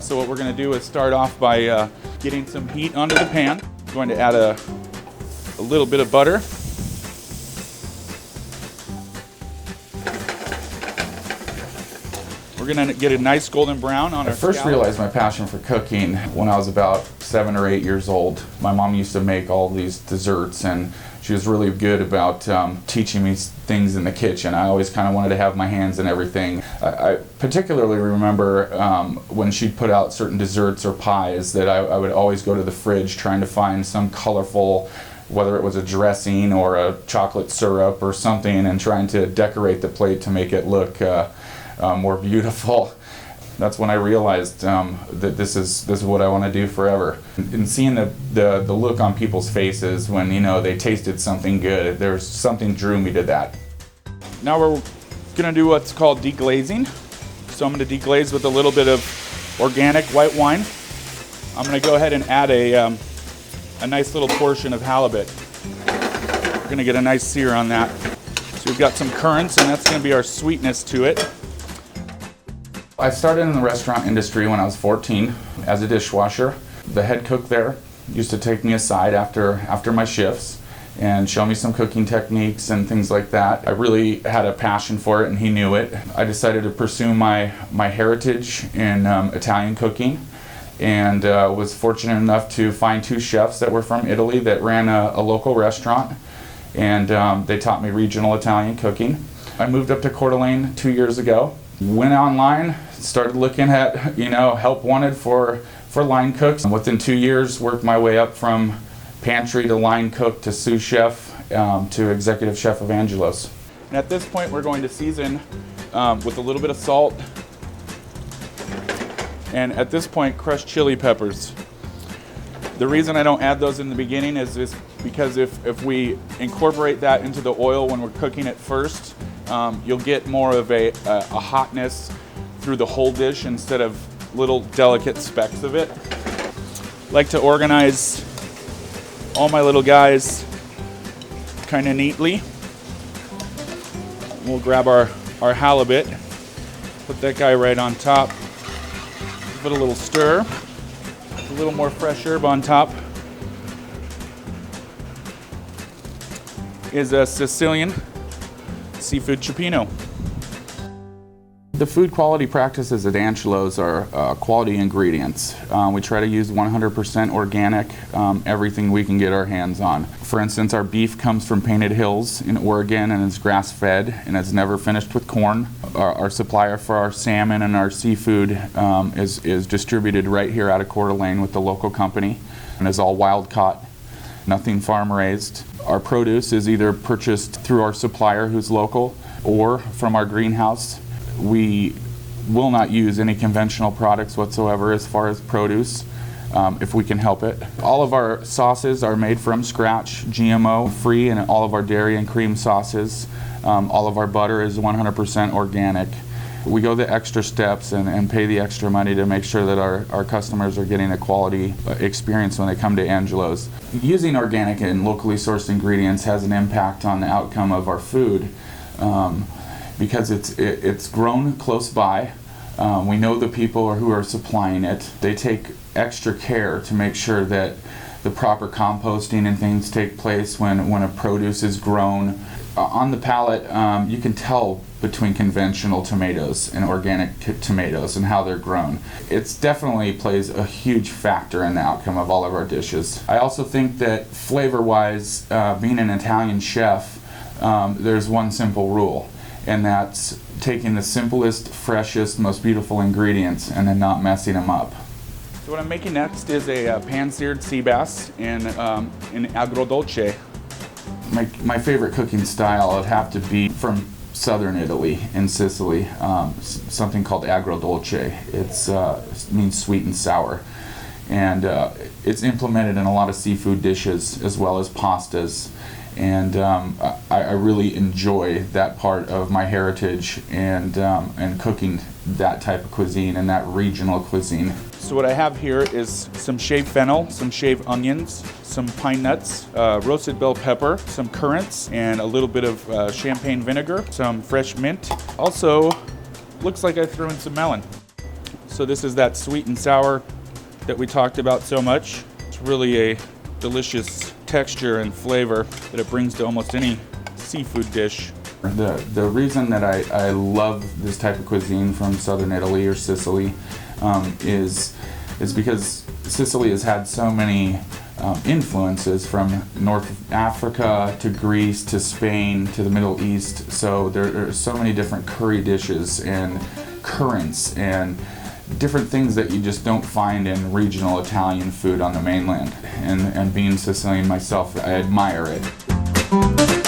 So what we're going to do is start off by getting some heat onto the pan. I'm going to add a little bit of butter. We're going to get a nice golden brown on our I first realized my passion for cooking when I was about 7 or 8 years old. My mom used to make all these desserts, and she was really good about teaching me things in the kitchen. I always kind of wanted to have my hands in everything. I particularly remember when she'd put out certain desserts or pies that I would always go to the fridge trying to find some colorful, whether it was a dressing or a chocolate syrup or something, and trying to decorate the plate to make it look more beautiful. That's when I realized that this is what I want to do forever. And seeing the look on people's faces when they tasted something good, there's something drew me to that. Now we're going to do what's called deglazing. So I'm going to deglaze with a little bit of organic white wine. I'm going to go ahead and add a nice little portion of halibut. We're going to get a nice sear on that. So we've got some currants, and that's going to be our sweetness to it. I started in the restaurant industry when I was 14 as a dishwasher. The head cook there used to take me aside after my shifts and show me some cooking techniques and things like that. I really had a passion for it, and he knew it. I decided to pursue my heritage in Italian cooking, and was fortunate enough to find 2 chefs that were from Italy that ran a local restaurant, and they taught me regional Italian cooking. I moved up to Coeur d'Alene 2 years ago. Went online, started looking at help wanted for line cooks. Within 2 years, worked my way up from pantry to line cook to sous chef to executive chef of Angelo's. And at this point, we're going to season with a little bit of salt, and at this point, crushed chili peppers. The reason I don't add those in the beginning is because if we incorporate that into the oil when we're cooking it first, you'll get more of a hotness through the whole dish instead of little delicate specks of it. Like to organize all my little guys kind of neatly. We'll grab our halibut, put that guy right on top, give it a little stir, a little more fresh herb on top. Is a Sicilian seafood cioppino. The food quality practices at Angelo's are quality ingredients. We try to use 100% organic, everything we can get our hands on. For instance, our beef comes from Painted Hills in Oregon and is grass-fed and is never finished with corn. Our supplier for our salmon and our seafood is distributed right here out of Coeur d'Alene with the local company and is all wild-caught, nothing farm-raised. Our produce is either purchased through our supplier who's local or from our greenhouse. We will not use any conventional products whatsoever as far as produce, if we can help it. All of our sauces are made from scratch, GMO free, and all of our dairy and cream sauces. All of our butter is 100% organic. We go the extra steps and pay the extra money to make sure that our customers are getting a quality experience when they come to Angelo's. Using organic and locally sourced ingredients has an impact on the outcome of our food because it's grown close by. We know the people who are supplying it. They take extra care to make sure that the proper composting and things take place when a produce is grown. On the palate, you can tell between conventional tomatoes and organic tomatoes and how they're grown. It definitely plays a huge factor in the outcome of all of our dishes. I also think that flavor-wise, being an Italian chef, there's one simple rule, and that's taking the simplest, freshest, most beautiful ingredients and then not messing them up. So what I'm making next is a pan-seared sea bass in agrodolce. My favorite cooking style would have to be from southern Italy in Sicily, something called agrodolce. It means sweet and sour, and it's implemented in a lot of seafood dishes as well as pastas, and I really enjoy that part of my heritage and cooking that type of cuisine and that regional cuisine. So what I have here is some shaved fennel, some shaved onions, some pine nuts, roasted bell pepper, some currants, and a little bit of champagne vinegar, some fresh mint. Also, looks like I threw in some melon. So this is that sweet and sour that we talked about so much. It's really a delicious texture and flavor that it brings to almost any seafood dish. The reason that I love this type of cuisine from southern Italy or Sicily is because Sicily has had so many influences from North Africa to Greece to Spain to the Middle East. So there are so many different curry dishes and currents and different things that you just don't find in regional Italian food on the mainland. And being Sicilian myself, I admire it.